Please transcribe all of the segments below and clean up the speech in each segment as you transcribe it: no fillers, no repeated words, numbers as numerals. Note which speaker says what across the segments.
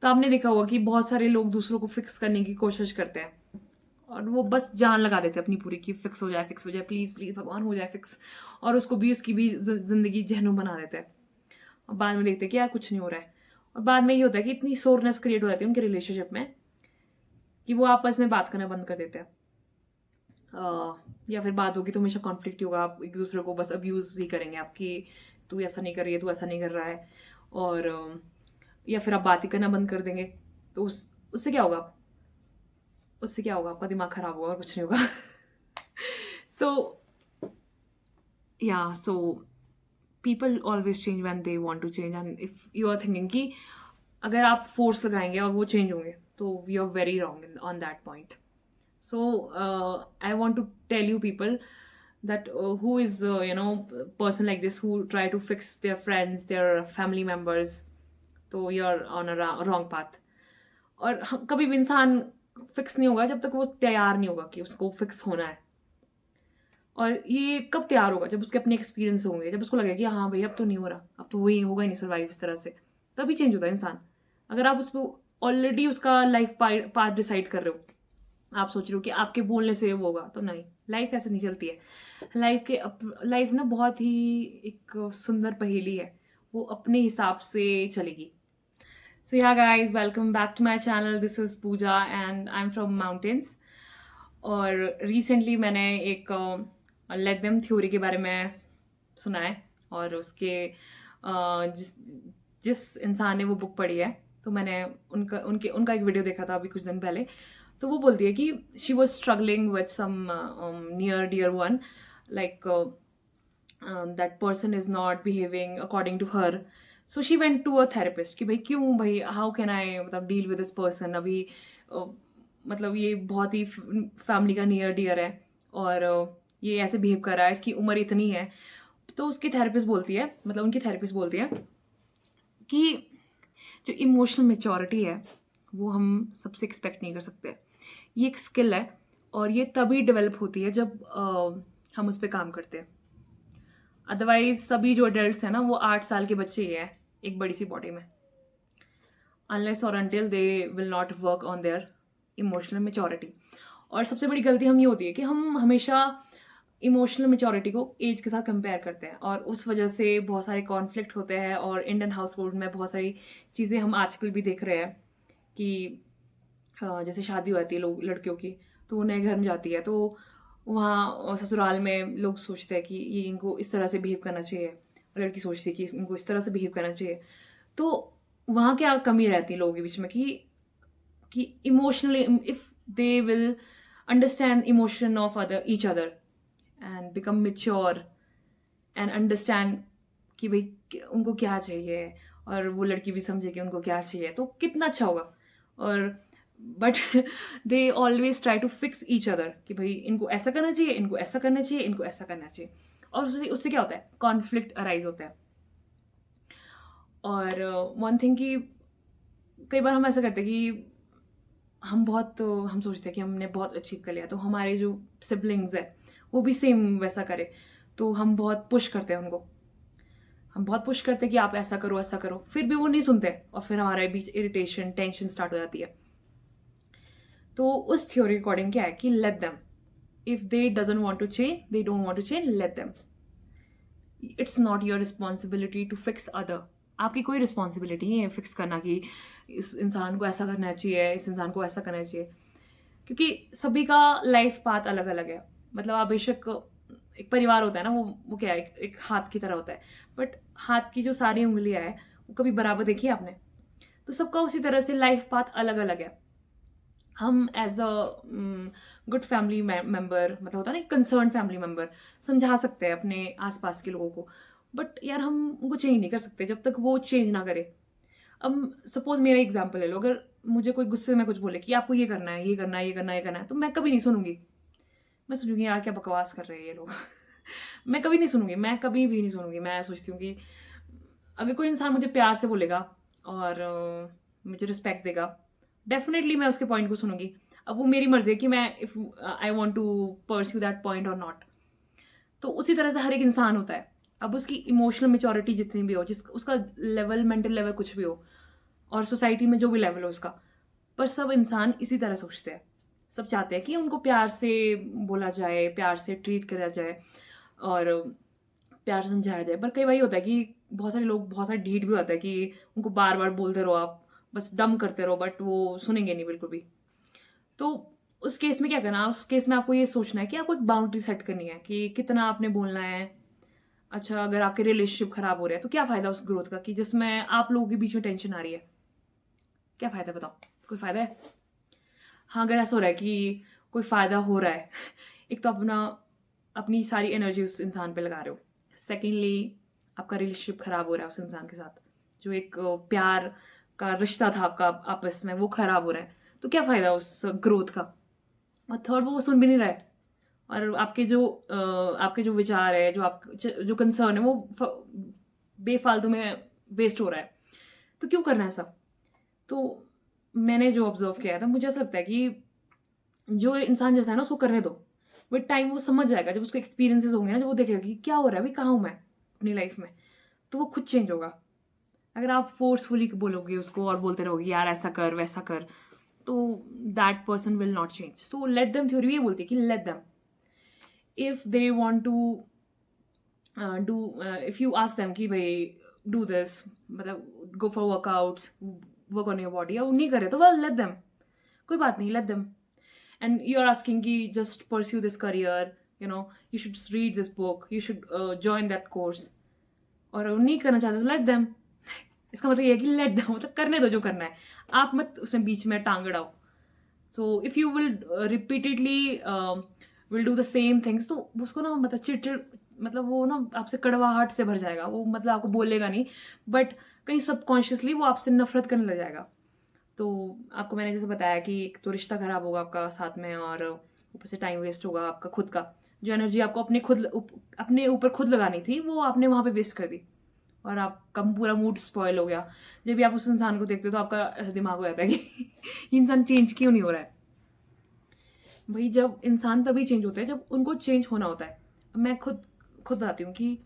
Speaker 1: तो आपने देखा होगा कि बहुत सारे लोग दूसरों को फिक्स करने की कोशिश करते हैं और वो बस जान लगा देते हैं अपनी पूरी कि फिक्स हो जाए प्लीज़ प्लीज़ भगवान हो जाए फिक्स, और उसको भी उसकी भी ज़िंदगी जहनुम बना देते हैं। और बाद में देखते हैं कि यार कुछ नहीं हो रहा है, और बाद में ये होता है कि इतनी सोरनेस क्रिएट हो जाती है उनके रिलेशनशिप में कि वो आपस में बात करना बंद कर देते हैं। या फिर बात होगी तो हमेशा कॉन्फ्लिक्ट होगा, आप एक दूसरे को बस अब्यूज़ ही करेंगे आपकी, तू ऐसा नहीं कर रही है, तू ऐसा नहीं कर रहा है, और या फिर आप बात ही करना बंद कर देंगे। तो उससे क्या होगा, उससे क्या होगा, आपका दिमाग खराब होगा और कुछ नहीं होगा। So yeah so people always change when they want to change, and if you are thinking कि अगर आप फोर्स लगाएंगे और वो चेंज होंगे तो we are very wrong on that point. So I want to tell you people that who is person like this who try to fix their friends, their family members, तो you're on a wrong path. और कभी भी इंसान fix नहीं होगा जब तक वो तैयार नहीं होगा कि उसको फिक्स होना है। और ये कब तैयार होगा, जब उसके अपने एक्सपीरियंस होंगे, जब उसको लगेगा कि हाँ भाई अब तो नहीं हो रहा, अब तो वही होगा ही नहीं सर्वाइव इस तरह से, तभी चेंज होता है इंसान। अगर आप उसको ऑलरेडी उसका लाइफ पाथ डिसाइड कर रहे हो, आप सोच रहे हो कि आपके बोलने से वो होगा, तो नहीं, लाइफ ऐसे नहीं चलती है। लाइफ ना बहुत ही एक सुंदर पहेली है, वो अपने हिसाब से चलेगी। So yeah guys, welcome back to my channel, this is Pooja and I am from mountains. और रिसेंटली मैंने एक लेट देम थ्योरी के बारे में सुना है, और उसके जिस जिस इंसान ने वो बुक पढ़ी है, तो मैंने उनका एक वीडियो देखा था अभी कुछ दिन पहले। तो वो बोलती है कि she was struggling with some near dear one, like that person is not behaving according to her. So she went to a therapist कि भाई क्यों, भाई हाउ कैन आई मतलब डील विद दिस पर्सन। अभी मतलब ये बहुत ही फैमिली का नियर डियर है, और ये ऐसे बिहेव कर रहा है, इसकी उम्र इतनी है। तो उसकी थेरेपिस्ट बोलती है, मतलब उनकी थेरेपिस्ट बोलती है कि जो इमोशनल मेच्योरिटी है वो हम सबसे एक्सपेक्ट नहीं कर सकते। ये एक स्किल है, और ये तभी डेवलप होती है जब हम उस पर काम करते हैं। अदरवाइज सभी जो अडल्ट हैं ना, वो 8 साल के बच्चे ही हैं एक बड़ी सी बॉडी में, अनलेस और until they will not work on their emotional maturity. और सबसे बड़ी गलती हम ये होती है कि हम हमेशा इमोशनल मेच्योरिटी को एज के साथ कंपेयर करते हैं, और उस वजह से बहुत सारे कॉन्फ्लिक्ट होते हैं। और इंडियन हाउस होल्ड में बहुत सारी चीज़ें हम आजकल भी देख रहे हैं कि जैसे शादी हो जाती है लोग लड़कियों की, तो वो नए घर में जाती है, तो वहाँ ससुराल में लोग सोचते हैं कि ये इनको इस तरह से बिहेव करना चाहिए, और लड़की सोचती है कि इनको इस तरह से बिहेव करना चाहिए। तो वहाँ क्या कमी रहती है लोगों के बीच में कि emotionally if they will understand emotion of each other and become mature and understand कि भाई उनको क्या चाहिए, और वो लड़की भी समझे कि उनको क्या चाहिए, तो कितना अच्छा होगा। और but they always try to fix each other कि भाई इनको ऐसा करना चाहिए, इनको ऐसा करना चाहिए, इनको ऐसा करना चाहिए, और उससे क्या होता है, कॉन्फ्लिक्ट अराइज होता है। और वन थिंग कि कई बार हम ऐसा करते हैं कि हम सोचते हैं कि हमने बहुत अचीव कर लिया, तो हमारे जो सिबलिंग्स है वो भी सेम वैसा करे, तो हम बहुत पुश करते हैं उनको, हम बहुत पुश करते हैं कि आप ऐसा करो ऐसा करो, फिर भी वो नहीं सुनते, और फिर हमारे बीच इरिटेशन टेंशन स्टार्ट हो जाती है। तो उस थ्योरी अकॉर्डिंग क्या है कि let them, if they doesn't want to change, they don't want to change, let them. It's not your responsibility to fix other. आपकी कोई रिस्पॉन्सिबिलिटी नहीं है फिक्स करना कि इस इंसान को ऐसा करना चाहिए, इस इंसान को ऐसा करना चाहिए, क्योंकि सभी का लाइफ पाथ अलग अलग है। मतलब आप बेशक, एक परिवार होता है ना, वो क्या है, एक हाथ की तरह होता है, बट हाथ की जो सारी उंगलियां हैं वो कभी बराबर देखी है आपने? तो सबका उसी तरह से लाइफ पाथ अलग अलग है। हम as a good family member, मतलब होता है ना कंसर्न फैमिली मेम्बर, समझा सकते हैं अपने आसपास के लोगों को, बट यार हम उनको चेंज नहीं कर सकते जब तक वो चेंज ना करे। अब सपोज मेरा एग्जाम्पल ले लो, अगर मुझे कोई गुस्से में कुछ बोले कि आपको ये करना है, ये करना है, ये करना है, ये करना है, तो मैं कभी नहीं सुनूंगी। मैं सोचूंगी यार क्या बकवास कर रहे हैं ये लोग। मैं कभी नहीं सुनूंगी, मैं कभी भी नहीं सुनूंगी। मैं सोचती हूँ कि अगर कोई इंसान मुझे प्यार से बोलेगा और मुझे रिस्पेक्ट देगा, डेफिनेटली मैं उसके पॉइंट को सुनूंगी। अब वो मेरी मर्जी है कि मैं if I want to pursue that point और नॉट। तो उसी तरह से हर एक इंसान होता है। अब उसकी इमोशनल मेच्योरिटी जितनी भी हो, जिस उसका लेवल, मेंटल लेवल कुछ भी हो, और सोसाइटी में जो भी लेवल हो उसका, पर सब इंसान इसी तरह सोचते हैं। सब चाहते हैं कि उनको प्यार से बोला जाए, प्यार से ट्रीट करा जाए और प्यार से समझाया जाए। पर कई बार ये होता है कि बहुत सारे लोग, बहुत सारे ढीठ भी होता है कि उनको बार बार बोलते रहो आप, बस डम करते रहो, बट वो सुनेंगे नहीं बिल्कुल भी। तो उस केस में क्या करना, उस केस में आपको ये सोचना है कि आपको एक बाउंड्री सेट करनी है कि कितना आपने बोलना है। अच्छा, अगर आपके रिलेशनशिप खराब हो रहे हैं तो क्या फायदा उस ग्रोथ का कि जिसमें आप लोगों के बीच में टेंशन आ रही है? क्या फायदा बताओ? कोई फायदा है? हाँ, अगर ऐसा हो रहा है कि कोई फायदा हो रहा है एक तो अपनी सारी एनर्जी उस इंसान पे लगा रहे हो। सेकेंडली, आपका रिलेशनशिप खराब हो रहा है उस इंसान के साथ, जो एक प्यार का रिश्ता था आपका आपस में, वो खराब हो रहा है। तो क्या फायदा उस ग्रोथ का? और थर्ड, वो सुन भी नहीं रहा है और आपके जो विचार है, जो कंसर्न है, वो बेफालतू में वेस्ट हो रहा है। तो क्यों करना है सब? तो मैंने जो ऑब्जर्व किया था, मुझे ऐसा लगता है कि जो इंसान जैसा है ना उसको करने दो। विद टाइम वो समझ जाएगा, जब उसको एक्सपीरियंसेस होंगे ना, जब वो देखेगा कि क्या हो रहा है, अभी कहाँ हूँ मैं अपनी लाइफ में, तो वो खुद चेंज होगा। अगर आप फोर्सफुली बोलोगे उसको और बोलते रहोगे यार ऐसा कर वैसा कर, तो that person will not change. So let them theory ये बोलती है कि let them, if they want to do, if you ask them कि भाई डू दिस, मतलब go for workouts, work on your body, और नहीं करे तो वेल लेट देम, कोई बात नहीं, let them. And you're asking ki just pursue this career, you should read this book, you should join that course, और नहीं करना चाहते तो let them। इसका मतलब ये है कि let them, मतलब करने दो जो करना है, आप मत उसमें बीच में टांग अड़ाओ। So if you will repeatedly will do the same things, तो उसको ना मतलब चिड़चिड़, मतलब वो ना आपसे कड़वाहट से भर जाएगा, वो मतलब आपको बोलेगा नहीं, बट कहीं सबकॉन्शियसली वो आपसे नफरत करने लग जाएगा। तो आपको मैंने जैसे बताया कि एक तो रिश्ता खराब होगा आपका साथ में, और ऊपर से टाइम वेस्ट होगा आपका खुद का, जो एनर्जी आपको अपने ऊपर खुद लगानी थी वो आपने वहाँ पे वेस्ट कर दी, और आपका पूरा मूड स्पॉइल हो गया। जब भी आप उस इंसान को देखते हो तो आपका ऐसा दिमाग हो जाता है कि ये इंसान चेंज क्यों नहीं हो रहा है। भाई, जब इंसान तभी चेंज होता है जब उनको चेंज होना होता है। मैं खुद बताती हूँ कि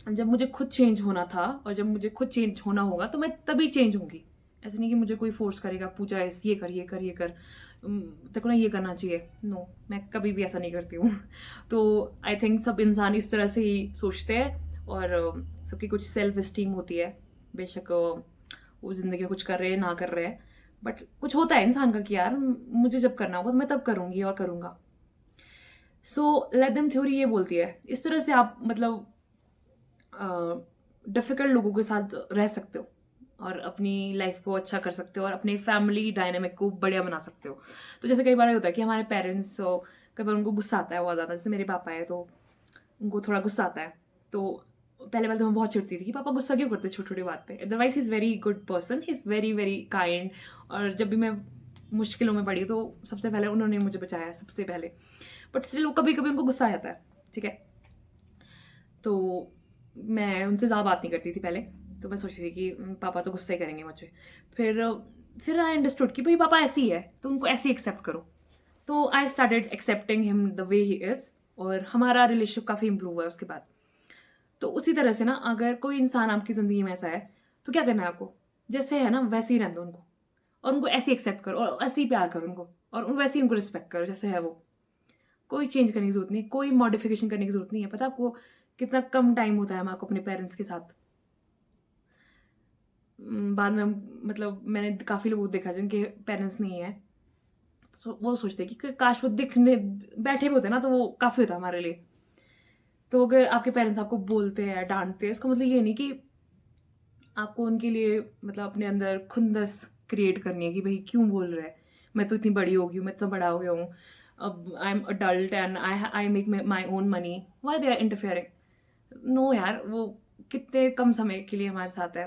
Speaker 1: जब मुझे खुद चेंज होना था और जब मुझे खुद चेंज होना होगा तो मैं तभी चेंज होंगी। ऐसा नहीं कि मुझे कोई फोर्स करेगा, पूछा है ये कर ये कर ये कर, तेरे को ना ये करना चाहिए। नो, मैं कभी भी ऐसा नहीं करती हूँ। तो आई थिंक सब इंसान इस तरह से ही सोचते हैं, और सबकी कुछ सेल्फ इस्टीम होती है। बेशक वो ज़िंदगी में कुछ कर रहे हैं ना कर रहे हैं, बट कुछ होता है इंसान का कि यार मुझे जब करना होगा तो मैं तब करूँगी और करूँगा। सो लेट देम थ्योरी ये बोलती है, इस तरह से आप मतलब डिफ़िकल्ट लोगों के साथ रह सकते हो और अपनी लाइफ को अच्छा कर सकते हो और अपनी फैमिली डायनामिक को बढ़िया बना सकते हो। तो जैसे कई बार ये होता है कि हमारे पेरेंट्स, कई बार उनको गुस्सा आता है बहुत ज़्यादा, जैसे मेरे पापा है तो उनको थोड़ा गुस्सा आता है। तो पहले तो मैं बहुत चिढ़ती थी कि पापा गुस्सा क्यों करते छोटी छोटी बात पे। Otherwise he is very good person, he is very very kind, और जब भी मैं मुश्किलों में पड़ी तो सबसे पहले उन्होंने मुझे बचाया, सबसे पहले। बट स्टिल कभी कभी उनको गुस्सा आ जाता है, ठीक है। तो मैं उनसे ज़्यादा बात नहीं करती थी पहले, तो मैं सोचती थी कि पापा तो गुस्सा ही करेंगे मुझे। फिर आई अंडरस्टूड कि भाई पापा ऐसे ही है तो उनको ऐसे ही एक्सेप्ट करो। तो I started accepting him the way he is, और हमारा रिलेशनशिप काफ़ी इम्प्रूव हुआ है उसके बाद। तो उसी तरह से ना, अगर कोई इंसान आपकी ज़िंदगी में ऐसा है तो क्या करना है आपको, जैसे है ना वैसे ही रहने दो उनको, और उनको ऐसे ही एक्सेप्ट करो और ऐसे ही प्यार करो उनको, और वैसे ही उनको रिस्पेक्ट करो जैसे है वो। कोई चेंज करने की जरूरत नहीं, कोई मॉडिफिकेशन करने की जरूरत नहीं है। पता आपको कितना कम टाइम होता है हमारे को अपने पेरेंट्स के साथ। बाद में मतलब मैंने काफ़ी लोगों को देखा जिनके पेरेंट्स नहीं है, वो सोचते हैं कि काश वो दिखने बैठे हुए होते ना तो वो काफ़ी होता हमारे लिए। तो अगर आपके पेरेंट्स आपको बोलते हैं, डांटते हैं, इसका मतलब ये नहीं कि आपको उनके लिए मतलब अपने अंदर खुंदस क्रिएट करनी है कि भाई क्यों बोल रहे हैं, मैं तो इतनी बड़ी हो गई हूँ, मैं इतना बड़ा हो गया हूँ, अब I am adult and I make my own money, why they are interfering. No यार, वो कितने कम समय के लिए हमारे साथ है,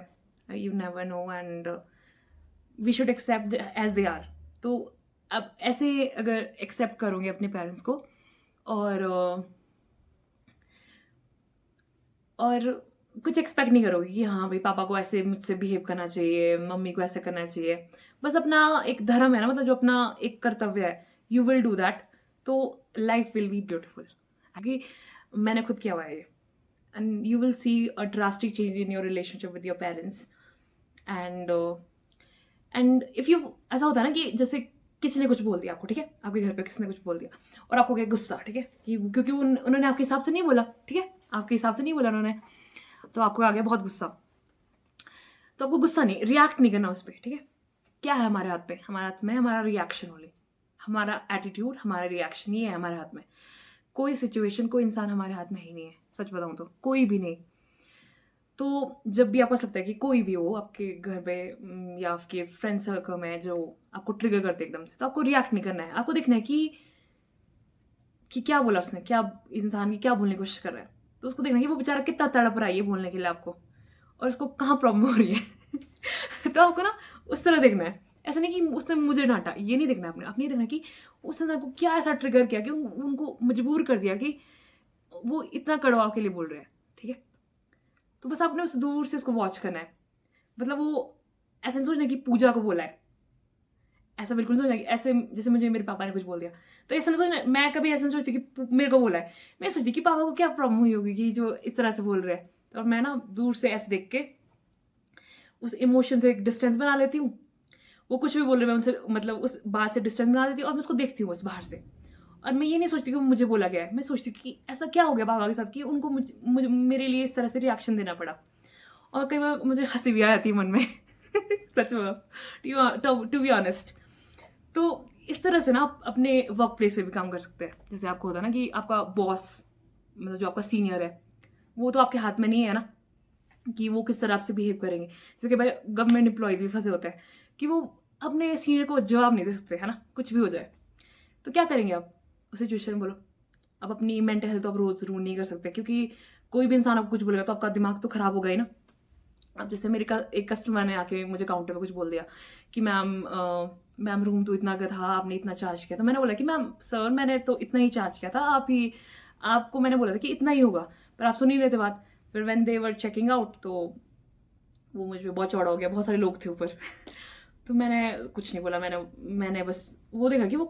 Speaker 1: you never know, and we should accept as they are. तो अब ऐसे अगर एक्सेप्ट करोगे अपने पेरेंट्स को, और और कुछ एक्सपेक्ट नहीं करोगे कि हाँ भाई पापा को ऐसे मुझसे बिहेव करना चाहिए, मम्मी को ऐसे करना चाहिए, बस अपना एक धर्म है ना, मतलब जो अपना एक कर्तव्य है, यू विल डू दैट, तो लाइफ विल बी ब्यूटिफुल। क्योंकि मैंने खुद किया हुआ है ये, and you will see a drastic change in your relationship with your parents. And and if you, ऐसा होता है ना कि जैसे किसी ने कुछ बोल दिया आपको, ठीक है, आपके घर पे किसी ने कुछ बोल दिया और आपको क्या गुस्सा, ठीक है, कि क्योंकि उन्होंने आपके हिसाब से नहीं बोला, ठीक है, आपके हिसाब से नहीं बोला उन्होंने, तो आपको आ गया बहुत गुस्सा। तो आपको गुस्सा नहीं, रिएक्ट नहीं करना उस पर, ठीक है। क्या है हमारे हाथ पे? हमारे हाथ में हमारा रिएक्शन ओनली, हमारा एटीट्यूड, हमारा रिएक्शन, ये है हमारे हाथ में। कोई सिचुएशन, कोई इंसान हमारे हाथ में ही नहीं है, सच बताऊं तो कोई भी नहीं। तो जब भी आपको लगता है कि कोई भी हो आपके घर पे या आपके फ्रेंड सर्कल में जो आपको ट्रिगर करते एकदम से, तो आपको रिएक्ट नहीं करना है। आपको देखना है कि क्या बोला उसने, क्या इंसान की क्या बोलने की कोशिश कर रहा है। तो उसको देखना है कि वो बेचारा कितना तड़प रहा है ये बोलने के लिए आपको, और उसको कहाँ प्रॉब्लम हो रही है। तो आपको ना उस तरह देखना है। ऐसा नहीं कि उसने मुझे डांटा, ये नहीं देखना आपने। आपने देखना कि उसने आपको क्या ऐसा ट्रिगर किया कि उनको मजबूर कर दिया कि वो इतना कड़वा के लिए बोल रहे हैं, ठीक है। तो बस आपने उस दूर से उसको वॉच करना है। मतलब वो ऐसा नहीं सोचना कि पूजा को बोला है, ऐसा बिल्कुल नहीं सोचना कि ऐसे जैसे मुझे मेरे पापा ने कुछ बोल दिया तो ऐसा नहीं सोचना। मैं कभी ऐसा नहीं सोचती कि मेरे को बोला है, मैं सोचती कि पापा को क्या प्रॉब्लम हुई होगी कि जो इस तरह से बोल रहे हैं। और मैं ना दूर से ऐसे देख के उस इमोशन से एक डिस्टेंस बना लेती हूँ। वो कुछ भी बोल रहे, मैं उनसे मतलब उस बात से डिस्टेंस बना देती हूँ और मैं उसको देखती हूँ बस बाहर से। और मैं ये नहीं सोचती कि वो मुझे बोला गया है, मैं सोचती हूँ कि ऐसा क्या हो गया पापा के साथ कि उनको मेरे लिए इस तरह से रिएक्शन देना पड़ा। और कई बार मुझे हंसी भी आ जाती है मन में। सच में, टू बी ऑनेस्ट। तो इस तरह से ना आप अपने वर्क प्लेस पे भी काम कर सकते हैं। जैसे आपको होता है ना कि आपका बॉस, मतलब जो आपका सीनियर है, वो तो आपके हाथ में नहीं है ना कि वो किस तरह से बिहेव करेंगे। जैसे कि भाई गवर्नमेंट एम्प्लॉयज भी फंसे होते हैं कि वो अपने सीनियर को जवाब नहीं दे सकते, है ना, कुछ भी हो जाए। तो क्या करेंगे आप उस सिचुएशन में? बोलो। अब अपनी मेंटल हेल्थ तो आप रोज रून नहीं कर सकते, क्योंकि कोई भी इंसान आपको कुछ बोलेगा तो आपका दिमाग तो खराब होगा ही ना। अब जैसे मेरे एक कस्टमर ने आके मुझे काउंटर पे कुछ बोल दिया कि मैम रूम तो इतना का था, आपने इतना चार्ज किया। तो मैंने बोला कि मैम सर मैंने तो इतना ही चार्ज किया था, आपको मैंने बोला था कि इतना ही होगा, पर आप सुन नहीं रहे थे बात। फिर when they were checking out तो वो मुझ पर बहुत चौड़ा हो गया, बहुत सारे लोग थे ऊपर। तो मैंने कुछ नहीं बोला, मैंने बस वो देखा कि वो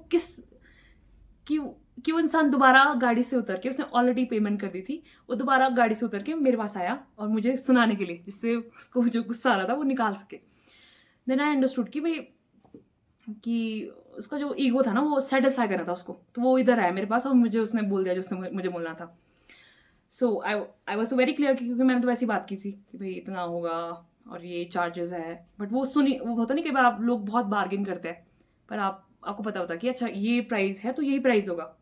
Speaker 1: कि कि वो इंसान दोबारा गाड़ी से उतर के, उसने ऑलरेडी पेमेंट कर दी थी, वो दोबारा गाड़ी से उतर के मेरे पास आया और मुझे सुनाने के लिए, जिससे उसको जो गुस्सा आ रहा था वो निकाल सके। देन आई अंडरस्टूड कि भाई कि उसका जो ईगो था ना वो सेटिस्फाई करना था उसको, तो वो इधर आया मेरे पास और मुझे उसने बोल दिया जो उसने मुझे बोलना था। सो आई वॉज वेरी क्लियर, क्योंकि मैंने तो वैसी बात की थी कि भाई इतना होगा और ये चार्जेस है। बट वो होता नहीं, कई बार आप लोग बहुत बार्गेन करते हैं, पर आपको पता होता कि अच्छा ये प्राइस है तो यही प्राइस होगा।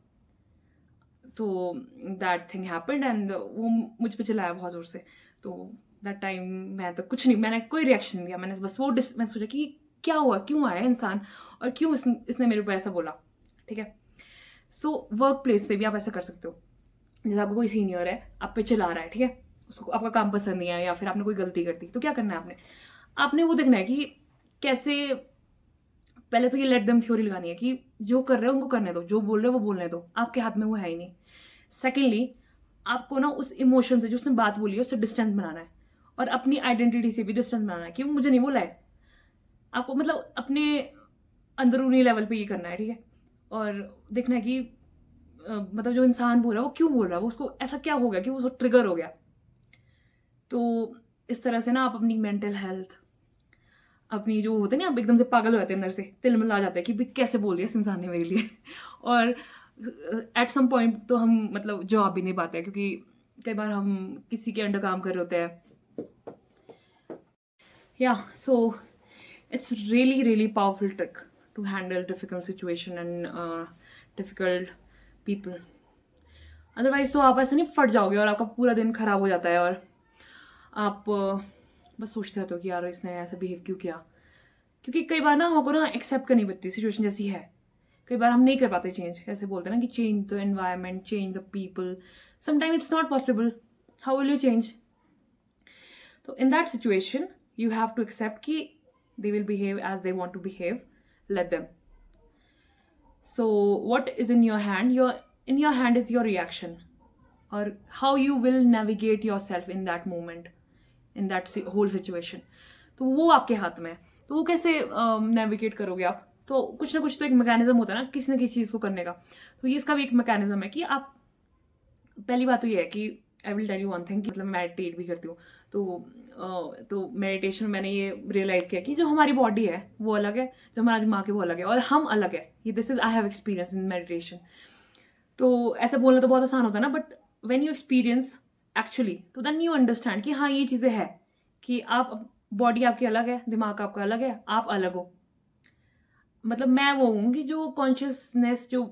Speaker 1: तो दैट थिंग हैपेंड एंड वो मुझ पे चिल्लाया बहुत ज़ोर से। तो दैट टाइम मैं तो कुछ नहीं, मैंने कोई रिएक्शन नहीं दिया। मैंने बस मैंने सोचा कि क्या हुआ, क्यों आया इंसान और क्यों इसने मेरे ऊपर ऐसा बोला, ठीक है। सो वर्क प्लेस पे भी आप ऐसा कर सकते हो। जैसे आपको कोई सीनियर है आप पे चिल्ला रहा है, ठीक है, उसको आपका काम पसंद नहीं है या फिर आपने कोई गलती कर दी, तो क्या करना है आपने वो देखना है कि कैसे। पहले तो ये लेट देम थ्योरी लगानी है कि जो कर रहे हो उनको करने दो, जो बोल रहे हो वो बोलने दो, आपके हाथ में वो है ही नहीं। सेकेंडली, आपको ना उस इमोशन से जो उसने बात बोली है उससे डिस्टेंस बनाना है, और अपनी आइडेंटिटी से भी डिस्टेंस बनाना है कि वो मुझे नहीं बोला है। आपको मतलब अपने अंदरूनी लेवल पे ये करना है, ठीक है। और देखना है कि मतलब जो इंसान बोल रहा है वो क्यों बोल रहा है, वो उसको ऐसा क्या हो गया कि वो उसको ट्रिगर हो गया। तो इस तरह से ना आप अपनी मेंटल हेल्थ, अपनी जो होते हैं ना, आप एकदम से पागल हो जाते हैं अंदर से, तिलमिल आ जाता है कि भाई कैसे बोल दिया इस इंसान ने मेरे लिए। और एट सम पॉइंट तो हम मतलब जवाब भी नहीं पाते हैं, क्योंकि कई बार हम किसी के अंडर काम कर रहे होते हैं। Yeah so it's really really powerful trick to handle difficult situation and difficult people. Otherwise तो आप ऐसे नहीं फट जाओगे और आपका पूरा दिन खराब हो जाता है और आप बस सोचते रहते हो कि यार इसने ऐसा बिहेव क्यों किया। क्योंकि कई बार ना हमको ना एक्सेप्ट करनी पड़ती सिचुएशन जैसी है। कई बार हम नहीं कर पाते चेंज, कैसे बोलते हैं ना कि change the environment, change the people, sometime it's not possible. How will you change? तो in that situation you have to accept कि they will behave as they want to behave, let them. So what is in your hand? In your hand is your reaction, or how you will navigate yourself in that moment, in that whole situation. तो वो आपके हाथ में है। तो वो कैसे navigate करोगे आप? तो कुछ ना कुछ तो एक मैकेनिज्म होता है ना किसी न किसी चीज़ को करने का। तो ये इसका भी एक मैकेनिज्म है कि आप, पहली बात तो ये है कि I will tell you one thing, मतलब मैं मेडिटेट भी करती हूँ। तो मेडिटेशन में मैंने ये रियलाइज़ किया कि जो हमारी बॉडी है वो अलग है, जो हमारा दिमाग है वो अलग है, और हम अलग है। ये this is I have experience in meditation. तो ऐसे बोलना तो बहुत आसान होता है ना, but when you experience actually, तो देन यू अंडरस्टैंड कि हाँ ये चीज़ें हैं, कि आप, बॉडी आपकी अलग है, दिमाग आपका अलग है, आप अलग हो। मतलब मैं वो हूँ कि जो कॉन्शियसनेस जो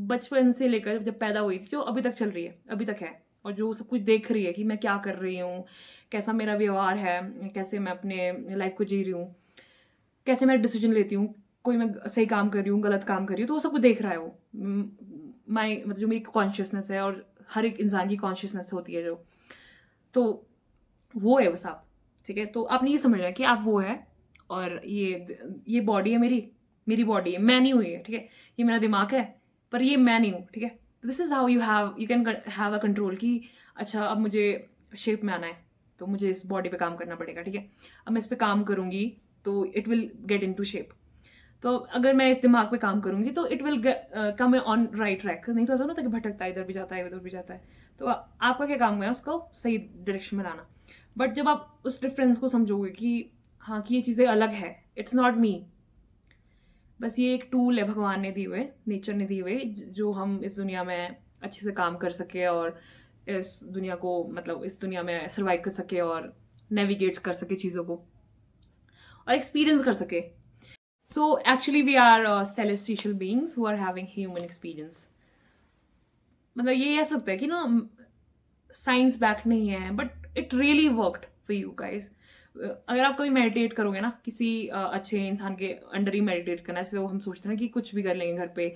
Speaker 1: बचपन से लेकर जब पैदा हुई थी, जो अभी तक चल रही है, अभी तक है, और जो सब कुछ देख रही है कि मैं क्या कर रही हूँ, कैसा मेरा व्यवहार है, कैसे मैं अपने लाइफ को जी रही हूँ, कैसे मैं डिसीजन लेती हूँ, कोई मैं सही काम कर रही हूँ, गलत काम कर रही हूँ, तो वो सब कुछ देख रहा है वो। माई मतलब जो मेरी कॉन्शियसनेस है, और हर एक इंसान की कॉन्शियसनेस होती है जो, तो वो है बस आप। ठीक है, तो आपने ये समझना है कि आप वो है, और ये बॉडी है मेरी, मेरी बॉडी है, मैं नहीं हुई है। ठीक है, ये मेरा दिमाग है, पर ये मैं नहीं हूँ। ठीक है, this is how you can have a control कि अच्छा अब मुझे शेप में आना है, तो मुझे इस बॉडी पे काम करना पड़ेगा। ठीक है, अब मैं इस पे काम करूंगी तो it will get into shape. तो अगर मैं इस दिमाग पे काम करूंगी तो it will come on right track, नहीं तो ऐसा होता है कि भटकता है, इधर भी जाता है, उधर भी जाता है। तो आपका क्या काम है, उसको सही डायरेक्शन में लाना। बट जब आप उस डिफरेंस को समझोगे कि हाँ कि ये चीज़ें अलग है, इट्स नॉट मी, बस ये एक टूल है भगवान ने दिए हुए, नेचर ने दिए हुए, जो हम इस दुनिया में अच्छे से काम कर सके, और इस दुनिया को, मतलब इस दुनिया में सर्वाइव कर सके, और नेविगेट कर सके चीज़ों को, और एक्सपीरियंस कर सके। So actually we are celestial beings who are having human experience. मतलब ये कह सकते हैं कि ना, साइंस बैक नहीं है, but it really worked for you guys. अगर आप कभी मेडिटेट करोगे ना, किसी अच्छे इंसान के अंडर ही मेडिटेट करना, ऐसे तो हम सोचते हैं ना कि कुछ भी कर लेंगे घर पे,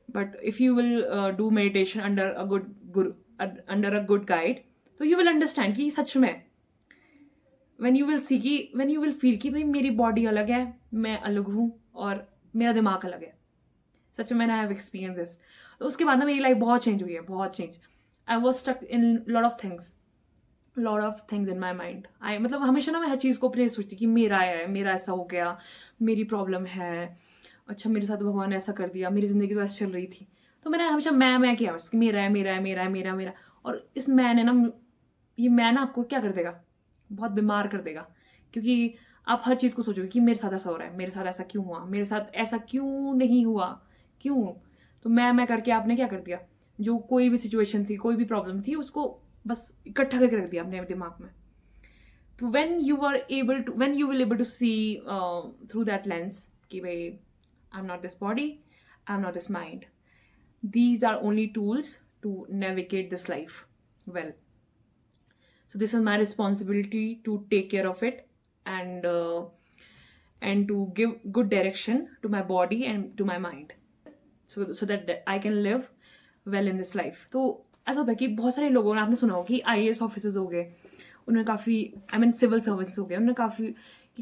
Speaker 1: but if you will do meditation under a good under a good guide, तो यू विल अंडरस्टैंड कि सच में when you will see कि when you will feel कि भाई मेरी बॉडी अलग है, मैं अलग हूँ, और मेरा दिमाग अलग है। सच में आई हैव एक्सपीरियंस दिस। तो उसके बाद ना मेरी लाइफ बहुत चेंज हुई है, बहुत change. I was stuck in lot of things in my mind. I मतलब हमेशा ना मैं हर चीज़ को अपने सोचती कि मेरा है, मेरा ऐसा हो गया, मेरी प्रॉब्लम है, अच्छा मेरे साथ भगवान ने ऐसा कर दिया, मेरी जिंदगी तो ऐसे चल रही थी। तो मैंने हमेशा मैं किया बस कि मेरा है, मेरा है, मेरा है, मेरा मेरा। और इस मैं ने ना, ये मैं ना आपको क्या कर देगा, बहुत बीमार कर देगा। क्योंकि आप हर चीज़ को सोचोगे कि मेरे साथ ऐसा हो रहा है, मेरे साथ ऐसा क्यों हुआ, मेरे साथ ऐसा क्यों नहीं हुआ, क्यों। तो मैं करके आपने क्या कर दिया, जो कोई भी सिचुएशन थी, कोई भी प्रॉब्लम थी, उसको बस इकट्ठा करके रख दिया अपने दिमाग में। तो when you will able to see through that lens कि भाई I'm not this body, I'm not this mind, these are only tools to navigate this life well. So this is my responsibility to take care of it, and to give good direction to my body and to my mind, so that I can live well in this life. तो ऐसा होता है कि बहुत सारे लोगों ने, आपने सुना हो कि IAS ऑफिसर्स हो गए, उन्होंने काफ़ी, आई मीन सिविल सर्वेंट्स हो गए, उन्होंने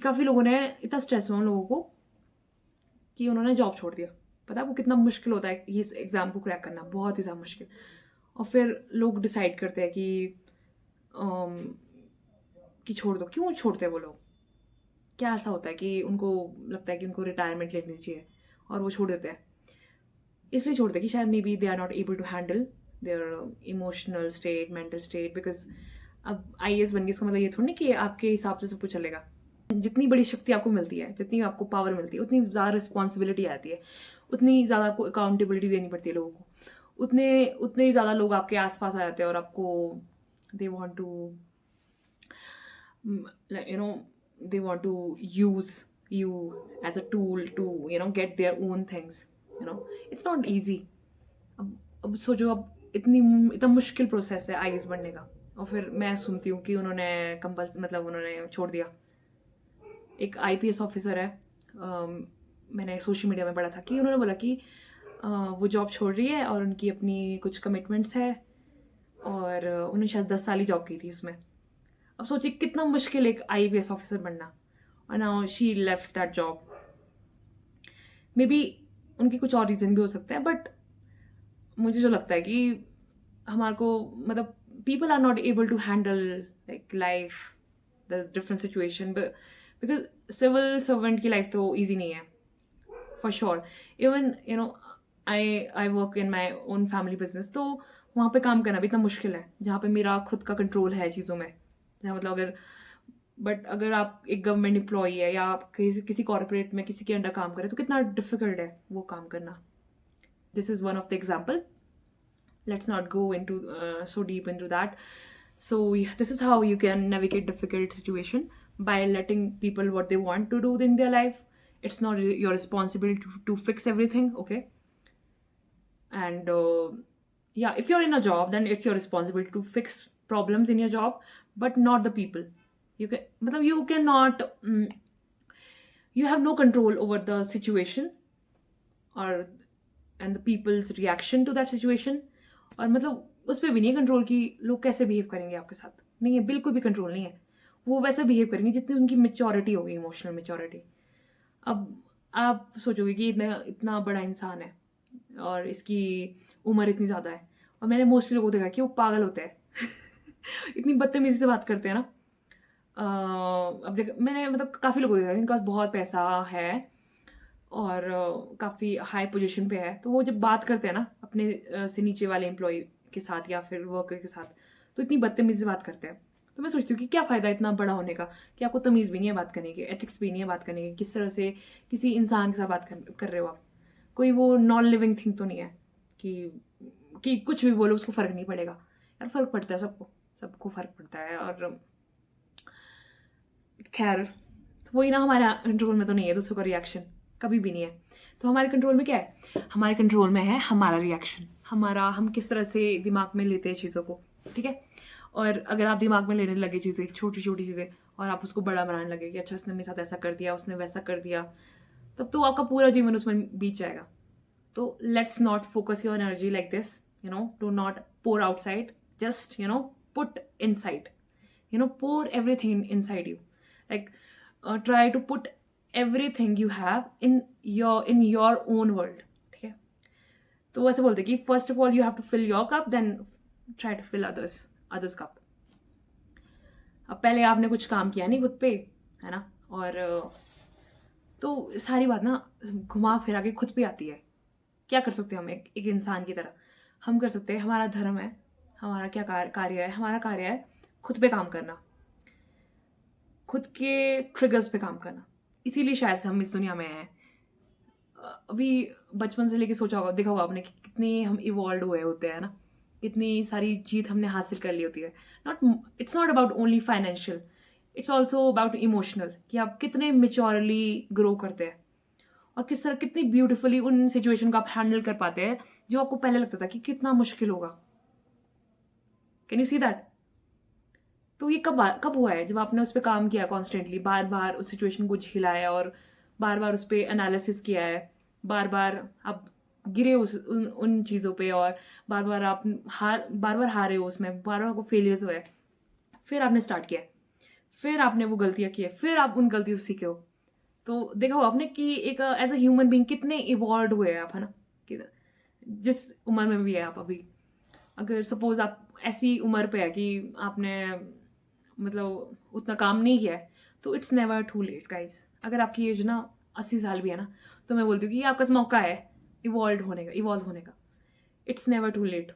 Speaker 1: काफ़ी लोगों ने, इतना स्ट्रेस हुआ उन लोगों को कि उन्होंने जॉब छोड़ दिया। पता है वो कितना मुश्किल होता है ये एग्ज़ाम को क्रैक करना, बहुत ही ज़्यादा मुश्किल। और फिर लोग डिसाइड करते हैं कि छोड़ दो। क्यों छोड़ते हैं वो लोग, क्या ऐसा होता है कि उनको लगता है कि उनको रिटायरमेंट लेनी चाहिए, और वो छोड़ देते हैं। इसलिए छोड़ते हैं कि शायद maybe they are not able to handle their emotional state, mental state. Because अब IAS बन गई, इसका मतलब ये थोड़ी कि आपके हिसाब से सब कुछ चलेगा। जितनी बड़ी शक्ति आपको मिलती है, जितनी आपको पावर मिलती है, उतनी ज़्यादा रिस्पॉन्सिबिलिटी आती है, उतनी ज़्यादा आपको अकाउंटेबिलिटी देनी पड़ती है लोगों को, उतने ज़्यादा लोग आपके आसपास आ जाते हैं, और आपको they want to they want to use you as a tool to get their own things. It's not easy. अब सोचो, अब इतना मुश्किल प्रोसेस है IAS बनने का, और फिर मैं सुनती हूँ कि उन्होंने मतलब उन्होंने छोड़ दिया। एक IPS ऑफिसर है, मैंने सोशल मीडिया में पढ़ा था कि उन्होंने बोला कि वो जॉब छोड़ रही है, और उनकी अपनी कुछ कमिटमेंट्स है, और उन्होंने शायद 10 साल ही जॉब की थी उसमें। अब सोचिए कितना मुश्किल एक IPS ऑफिसर बनना, और now she left that job. May be उनकी कुछ और रीज़न भी हो सकता है, बट मुझे जो लगता है कि हमारे को, मतलब people are not able to handle like life, the different situation, because civil servant की लाइफ तो ईजी नहीं है for sure. Even I work in my own family business, तो वहाँ पे काम करना भी इतना मुश्किल है, जहाँ पे मेरा खुद का कंट्रोल है चीज़ों में। जहाँ मतलब अगर बट अगर आप एक गवर्नमेंट एम्प्लॉई है या आप किसी कॉर्पोरेट में किसी के अंडर काम करें तो कितना डिफिकल्ट है वो काम करना. This is one of the example. Let's not go into so deep into that. So yeah, this is how you can navigate difficult situation by letting people what they want to do in their life. It's not your responsibility to fix everything, okay? And yeah, if you're in a job, then it's your responsibility to fix problems in your job, but not the people. You can matlab you cannot you have no control over the situation और and the people's reaction to that situation. और मतलब उस पर भी नहीं है control कि लोग कैसे बिहेव करेंगे आपके साथ. नहीं है, बिल्कुल भी कंट्रोल नहीं है. वो वैसे बिहेव करेंगे जितनी उनकी मेच्योरिटी होगी, इमोशनल मेच्योरिटी. अब आप सोचोगे कि इतना इतना बड़ा इंसान है और इसकी उम्र इतनी ज़्यादा है, और मैंने मोस्टली लोगों को देखा कि वो पागल होते हैं. इतनी बदतमीजी से बात करते हैं ना. अब देख, मैंने मतलब काफ़ी लोगों को देखा जिनके पास बहुत पैसा है और काफ़ी हाई पोजीशन पे है, तो वो जब बात करते हैं ना अपने से नीचे वाले एम्प्लॉय के साथ या फिर वर्कर के साथ, तो इतनी बदतमीजी से बात करते हैं. तो मैं सोचती हूँ कि क्या फ़ायदा इतना बड़ा होने का कि आपको तमीज़ भी नहीं है बात करने की, एथिक्स भी नहीं है बात करने की. किस तरह से किसी इंसान के साथ बात कर रहे हो आप. कोई वो नॉन लिविंग थिंग तो नहीं है कि कुछ भी बोलो उसको फ़र्क नहीं पड़ेगा. यार फ़र्क पड़ता है, सबको फ़र्क पड़ता है. और खैर, तो वही ना, हमारे कंट्रोल में तो नहीं है दूसरों का रिएक्शन, कभी भी नहीं है. तो हमारे कंट्रोल में क्या है? हमारे कंट्रोल में है हमारा रिएक्शन, हम किस तरह से दिमाग में लेते हैं चीज़ों को, ठीक है. और अगर आप दिमाग में लेने लगे चीज़ें, छोटी छोटी चीज़ें, और आप उसको बड़ा बनाने लगे कि अच्छा उसने मेरे साथ ऐसा कर दिया, उसने वैसा कर दिया, तब तो आपका पूरा जीवन उसमें बीत जाएगा. तो let's not focus your energy like this, do not pour outside, just put inside, pour everything inside you, like try to put everything you have in your own world, ठीक है. तो ऐसे बोलते कि first of all you have to fill your cup, then try to fill others cup. अब पहले आपने कुछ काम किया नहीं खुद पे, है ना, और तो सारी बात ना घुमा फिरा के खुद पे आती है. क्या कर सकते हैं हम एक इंसान की तरह? हम कर सकते हैं, हमारा धर्म है, हमारा क्या कार्य है, हमारा कार्य है खुद पे काम करना, खुद के ट्रिगर्स पे काम करना. इसीलिए शायद से हम इस दुनिया में हैं. अभी बचपन से लेके सोचा होगा, देखा होगा आपने कि कितने हम इवॉल्व हुए होते हैं ना, कितनी सारी जीत हमने हासिल कर ली होती है. It's not about only financial, it's also about emotional, कि आप कितने मेच्योरली ग्रो करते हैं और किस तरह कितनी ब्यूटीफुली उन सिचुएशन को आप हैंडल कर पाते हैं जो आपको पहले लगता था कि कितना मुश्किल होगा. Can you see that? तो ये कब हुआ है? जब आपने उस पर काम किया कॉन्स्टेंटली, बार बार उस सिचुएशन को झेला है और बार बार उस पर एनालिसिस किया है, बार बार आप गिरे उन चीज़ों पे, और बार बार आप बार बार हारे हो उसमें, बार बार आपको फेलियर्स हुए, फिर आपने स्टार्ट किया, फिर आपने वो गलतियाँ की है, फिर आप उन गलतियों से सीखे हो. तो देखा हो आपने कि एक एज अ ह्यूमन बीइंग कितने इवॉल्व हुए हैं आप, है ना, कि जिस उम्र में भी है आप अभी. अगर सपोज आप ऐसी उम्र पे है कि आपने मतलब उतना काम नहीं किया है, तो it's never too late guys. अगर आपकी एज ना 80 साल भी है ना, तो मैं बोलती हूँ कि आपका मौका है इवॉल्व होने का. It's never too late.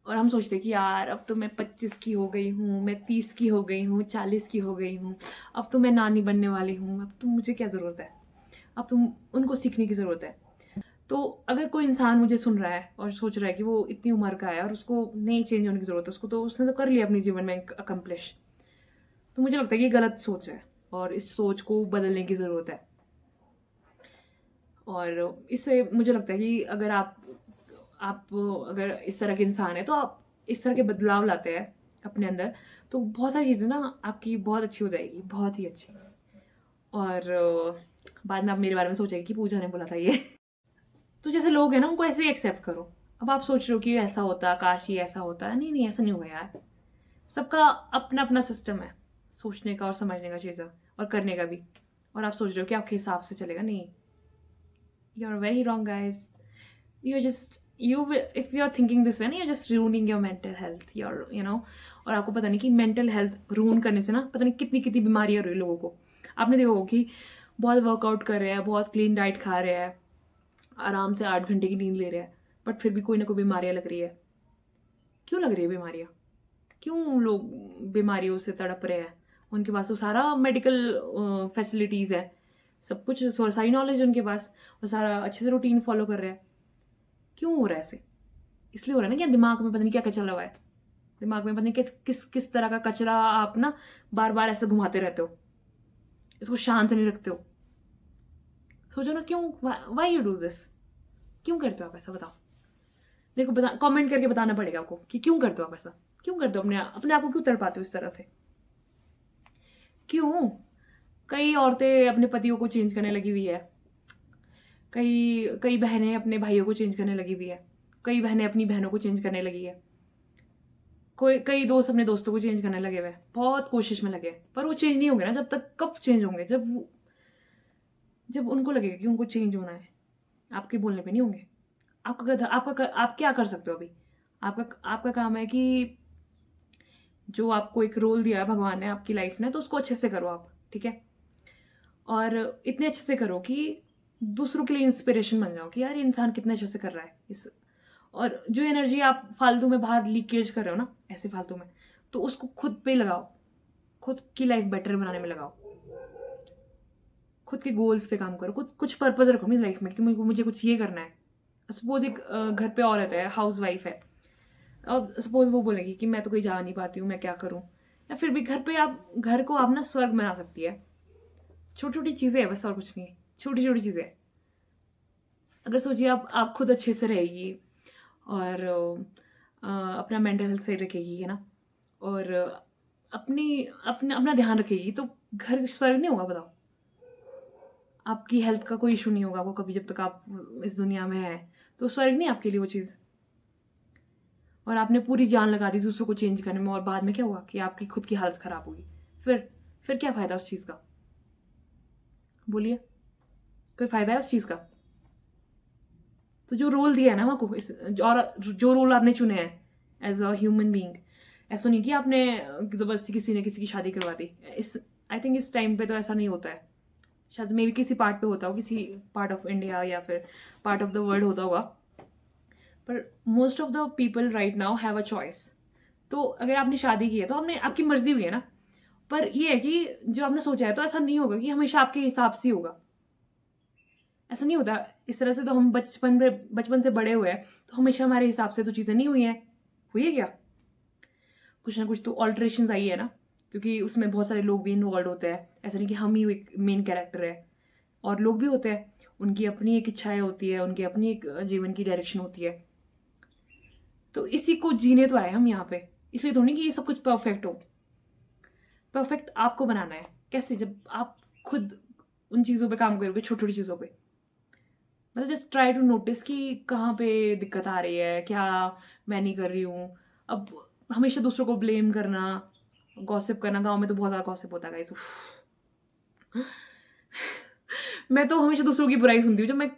Speaker 1: और हम सोचते हैं कि यार अब तो मैं 25 की हो गई हूँ, मैं 30 की हो गई हूँ, 40 की हो गई हूँ, अब तो मैं नानी बनने वाली हूँ, अब तो मुझे क्या ज़रूरत है, अब तो उनको सीखने की ज़रूरत है. तो अगर कोई इंसान मुझे सुन रहा है और सोच रहा है कि वो इतनी उम्र का है और उसको नहीं चेंज होने की ज़रूरत है, उसने तो कर लिया अपने जीवन में अकम्प्लिश, तो मुझे लगता है कि ये गलत सोच है और इस सोच को बदलने की ज़रूरत है. और इससे मुझे लगता है कि अगर आप अगर इस तरह के इंसान है तो आप इस तरह के बदलाव लाते हैं अपने अंदर, तो बहुत सारी चीज़ें ना आपकी बहुत अच्छी हो जाएगी, बहुत ही अच्छी. और बाद में आप मेरे बारे में सोचेंगे कि पूजा ने बोला था ये. तो जैसे लोग हैं ना उनको ऐसे ही एक्सेप्ट करो. अब आप सोच रहे हो कि ऐसा होता, काश ये ऐसा होता. नहीं, ऐसा नहीं होगा यार. सबका अपना अपना सिस्टम है सोचने का और समझने का, चीज़ें और करने का भी. और आप सोच रहे हो कि आपके हिसाब से चलेगा. नहीं, you are very wrong guys. if you're thinking this way, you're just ruining your mental health. और आपको पता नहीं कि मेंटल हेल्थ रून करने से ना पता नहीं कितनी कितनी बीमारियां हो रही लोगों को. आपने देखा होगा कि बहुत वर्कआउट कर रहे हैं, बहुत क्लीन डाइट खा रहे हैं, आराम से 8 घंटे की नींद ले रहे हैं, बट फिर भी कोई ना कोई बीमारियां लग रही है. क्यों लग रही है बीमारियां? क्यों लोग बीमारियों से तड़प रहे हैं? उनके पास तो सारा मेडिकल फैसिलिटीज़ है, सब कुछ सारी नॉलेज है उनके पास, और सारा अच्छे से रूटीन फॉलो कर रहे हैं। क्यों हो रहा है ऐसे? इसलिए हो रहा है ना कि दिमाग में पता नहीं क्या क्या चल रहा है। दिमाग में पता नहीं किस किस किस तरह का कचरा आप ना बार बार ऐसे घुमाते रहते हो, इसको शांत नहीं रखते हो। सोचो ना, क्यों? Why you do this? क्यों करते हो आप ऐसा? बताओ मेरे को, बता, कमेंट करके बताना पड़ेगा आपको कि क्यों करते हो आप ऐसा। क्यों करते हो? अपने आप को क्यों तड़पाते हो इस तरह से? क्यों? कई औरतें अपने पतियों को चेंज करने लगी हुई है, कई कई बहनें अपने भाइयों को चेंज करने लगी हुई है, कई बहनें अपनी बहनों को चेंज करने लगी है, कई दोस्त अपने दोस्तों को चेंज करने लगे हुए हैं, बहुत कोशिश में लगे, पर वो चेंज नहीं होंगे ना जब तक। कब चेंज होंगे? जब उनको लगेगा कि उनको चेंज होना है। आपके बोलने पे नहीं होंगे। आप क्या कर सकते हो अभी? आपका काम है कि जो आपको एक रोल दिया है भगवान ने आपकी लाइफ ने, तो उसको अच्छे से करो आप, ठीक है? और इतने अच्छे से करो कि दूसरों के लिए इंस्पिरेशन बन जाओ कि यार ये इंसान कितने अच्छे से कर रहा है इस। और जो एनर्जी आप फालतू में बाहर लीकेज कर रहे हो ना, ऐसे फालतू में, तो उसको खुद पे लगाओ, खुद की लाइफ बेटर बनाने में लगाओ, खुद के गोल्स पे काम करो, कुछ पर्पज रखो अपनी लाइफ में कि मुझे कुछ ये करना है। सपोज एक घर पे औरत है, हाउस वाइफ है, अब सपोज वो बोलेगी कि मैं तो कहीं जा नहीं पाती हूँ, मैं क्या करूँ? या फिर भी घर को आप ना स्वर्ग बना सकती है। छोटी छोटी चीज़ें है बस, और कुछ नहीं है, छोटी छोटी चीज़ें। अगर सोचिए आप खुद अच्छे से रहेगी और अपना मेंटल हेल्थ सही रखेगी, है ना, और अपना ध्यान रखेगी, तो घर स्वर्ग नहीं होगा? बताओ। आपकी हेल्थ का कोई इशू नहीं होगा आपको कभी, जब तक आप इस दुनिया में है, तो स्वर्ग नहीं आपके लिए वो चीज़। और आपने पूरी जान लगा दी दूसरों को चेंज करने में, और बाद में क्या हुआ कि आपकी खुद की हालत खराब होगी। फिर क्या फ़ायदा उस चीज़ का? बोलिए, कोई फ़ायदा है उस चीज़ का? तो जो रोल दिया है ना आपको और जो रोल आपने चुने हैं एज अ ह्यूमन बीइंग, ऐसा नहीं कि आपने ज़बरदस्ती किसी ने किसी की शादी करवा दी। आई थिंक इस टाइम पे तो ऐसा नहीं होता है। शायद मे भी किसी पार्ट पे होता हो, किसी पार्ट ऑफ इंडिया या फिर पार्ट ऑफ द वर्ल्ड होता होगा, पर most of the people right now have a choice. तो अगर आपने शादी की है तो आपने, आपकी मर्जी हुई है ना, पर ये है कि जो आपने सोचा है तो ऐसा नहीं होगा कि हमेशा आपके हिसाब से ही होगा। ऐसा नहीं होता। इस तरह से तो हम बचपन से बड़े हुए हैं, तो हमेशा हमारे हिसाब से तो चीज़ें नहीं हुई हैं। हुई है क्या? कुछ ना कुछ तो ऑल्ट्रेशन आई है ना, क्योंकि उसमें बहुत सारे लोग भी इन्वॉल्व होते हैं। ऐसा नहीं कि हम ही एक मेन कैरेक्टर है, और लोग भी होते हैं, उनकी अपनी एक इच्छाएं होती है, उनकी अपनी एक जीवन की डायरेक्शन होती है। तो इसी को जीने तो आए हम यहाँ पे, इसलिए तो नहीं कि ये सब कुछ परफेक्ट हो। परफेक्ट आपको बनाना है। कैसे? जब आप खुद उन चीज़ों पे काम करोगे, छोटी छोटी चीज़ों पे। मतलब जस्ट ट्राई टू नोटिस कि कहाँ पे दिक्कत आ रही है, क्या मैं नहीं कर रही हूँ। अब हमेशा दूसरों को ब्लेम करना, गॉसिप करना, गांव में तो बहुत ज़्यादा गॉसिप होता है गाइस। मैं तो हमेशा दूसरों की बुराई सुनती हूँ। जब मैं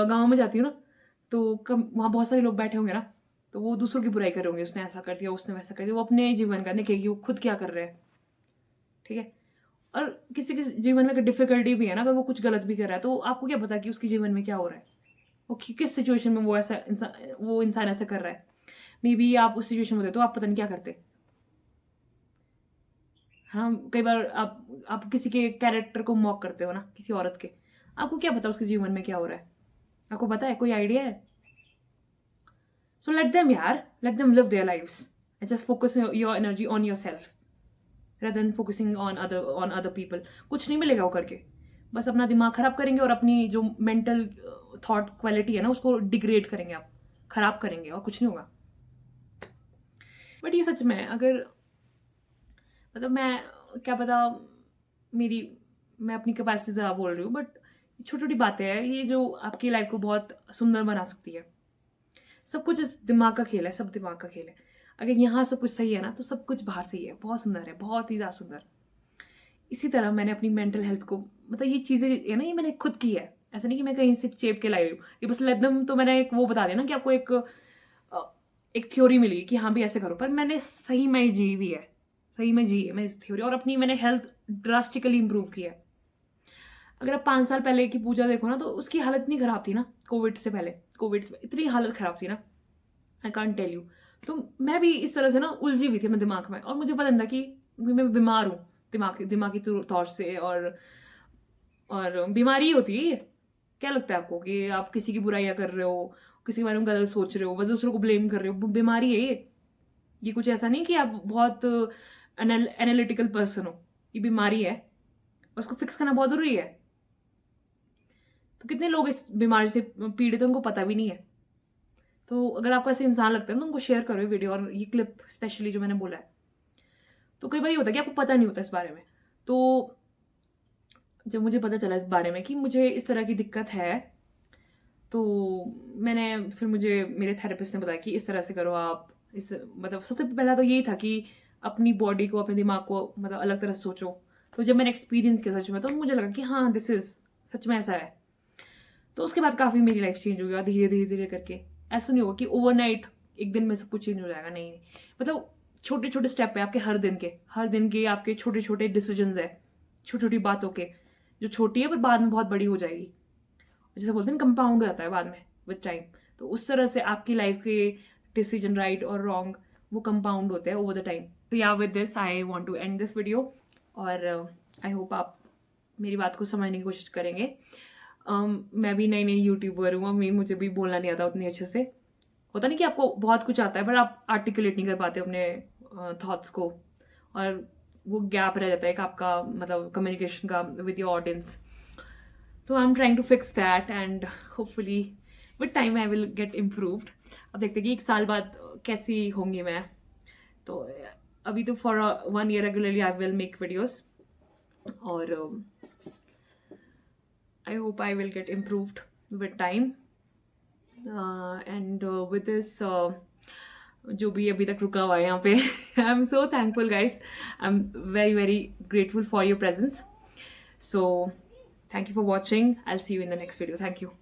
Speaker 1: गांव में जाती हूँ ना, तो वहाँ बहुत सारे लोग बैठे होंगे ना, तो वो दूसरों की बुराई कर रहे होंगे, उसने ऐसा कर दिया, उसने वैसा कर दिया। वो अपने जीवन का देखेगी कि वो खुद क्या कर रहे हैं, ठीक है? और किसी के जीवन में अगर डिफिकल्टी भी है ना, अगर वो कुछ गलत भी कर रहा है, तो आपको क्या पता कि उसके जीवन में क्या हो रहा है, वो किस सिचुएशन में वो इंसान ऐसा कर रहा है। मे बी आप उस सिचुएशन में होते तो आप पता नहीं क्या करते। हाँ, कई बार आप किसी के कैरेक्टर को मॉक करते हो ना, किसी औरत के, आपको क्या पता उसके जीवन में क्या हो रहा है? आपको पता है? कोई आइडिया है? सो लेट देम यार, let them live their lives and just focus your energy on your self rather than focusing on other people। कुछ नहीं मिलेगा वो करके, बस अपना दिमाग खराब करेंगे, और अपनी जो मेंटल थॉट क्वालिटी है ना, उसको डिग्रेड करेंगे, आप खराब करेंगे, और कुछ नहीं होगा। बट ये सच में, अगर मतलब मैं, क्या पता, मेरी मैं अपनी कैपेसिटी से ज़्यादा बोल रही हूँ, बट छोटी छोटी बातें हैं ये जो आपकी लाइफ को बहुत सुंदर बना सकती है। सब कुछ इस दिमाग का खेल है, सब दिमाग का खेल है। अगर यहाँ सब कुछ सही है ना, तो सब कुछ बाहर सही है, बहुत सुंदर है, बहुत ही ज़्यादा सुंदर। इसी तरह मैंने अपनी मेंटल हेल्थ को, मतलब ये चीज़ें है ना, ये मैंने खुद की है। ऐसा नहीं कि मैं कहीं से चेप के लाई हूँ, ये बस एकदम, तो मैंने एक वो बता दिया ना कि आपको एक थ्योरी मिली कि हाँ भी ऐसे करो, पर मैंने सही में जी भी है, सही में जी है मैंने इस थ्योरी, और अपनी मैंने हेल्थ ड्रास्टिकली इंप्रूव की है। अगर आप 5 साल पहले की पूजा देखो ना, तो उसकी हालत इतनी ख़राब थी ना, कोविड से पहले, कोविड से इतनी हालत ख़राब थी ना, आई कांट टेल यू। तो मैं भी इस तरह से ना उलझी हुई थी अपने दिमाग में, और मुझे पता नहीं था कि मैं बीमार हूँ दिमागी तौर से, और बीमारी होती है ये। क्या लगता है आपको कि आप किसी की बुराइयां कर रहे हो, किसी के बारे में गलत सोच रहे हो, बस दूसरों को ब्लेम कर रहे हो? बीमारी है ये कुछ ऐसा नहीं कि आप बहुत एनालिटिकल पर्सन हो। ये बीमारी है, उसको फिक्स करना बहुत जरूरी है। तो कितने लोग इस बीमारी से पीड़ित हैं, उनको पता भी नहीं है। तो अगर आपको ऐसे इंसान लगता है ना, उनको शेयर करो ये वीडियो और ये क्लिप स्पेशली जो मैंने बोला है। तो कई बार ये होता है कि आपको पता नहीं होता इस बारे में। तो जब मुझे पता चला इस बारे में कि मुझे इस तरह की दिक्कत है, तो मुझे मेरे थेरेपिस्ट ने बताया कि इस तरह से करो आप। मतलब सबसे पहला तो यही था कि अपनी बॉडी को, अपने दिमाग को मतलब अलग तरह से सोचो। तो जब मैंने एक्सपीरियंस किया सच में, तो मुझे लगा कि हाँ, दिस इज सच में ऐसा है। तो उसके बाद काफ़ी मेरी लाइफ चेंज हो गया धीरे धीरे धीरे करके। ऐसा नहीं होगा कि ओवरनाइट एक दिन में सब कुछ चेंज हो जाएगा, नहीं। मतलब छोटे छोटे स्टेप है आपके, हर दिन के आपके छोटे छोटे डिसीजन है, छोटी छोटी बातों के, जो छोटी है पर बाद में बहुत बड़ी हो जाएगी। जैसे बोलते हैं कंपाउंड हो जाता है बाद में विद टाइम। तो उस तरह से आपकी लाइफ के डिसीजन, राइट और रॉन्ग, वो कंपाउंड होते हैं ओवर द टाइम। तो yeah with this I want to end this video, और आई होप आप मेरी बात को समझने की कोशिश करेंगे। मैं भी नई यूट्यूबर हूँ, मुझे भी बोलना नहीं आता उतनी अच्छे से। होता नहीं कि आपको बहुत कुछ आता है पर आप आर्टिकुलेट नहीं कर पाते अपने थॉट्स को, और वो गैप रह जाता है कि आपका मतलब कम्युनिकेशन का विद योर ऑडियंस। तो I am trying to fix that, and hopefully with time I will get improved. अब देखते हैं कि 1 साल बाद कैसी होंगी मैं। तो अभी तो for 1 year regularly I will make videos, और I hope I will get improved with time. And with this, जो भी अभी तक रुका हुआ है यहाँ पे, I am so thankful guys, I am very very grateful for your presence. So thank you for watching. I'll see you in the next video. Thank you.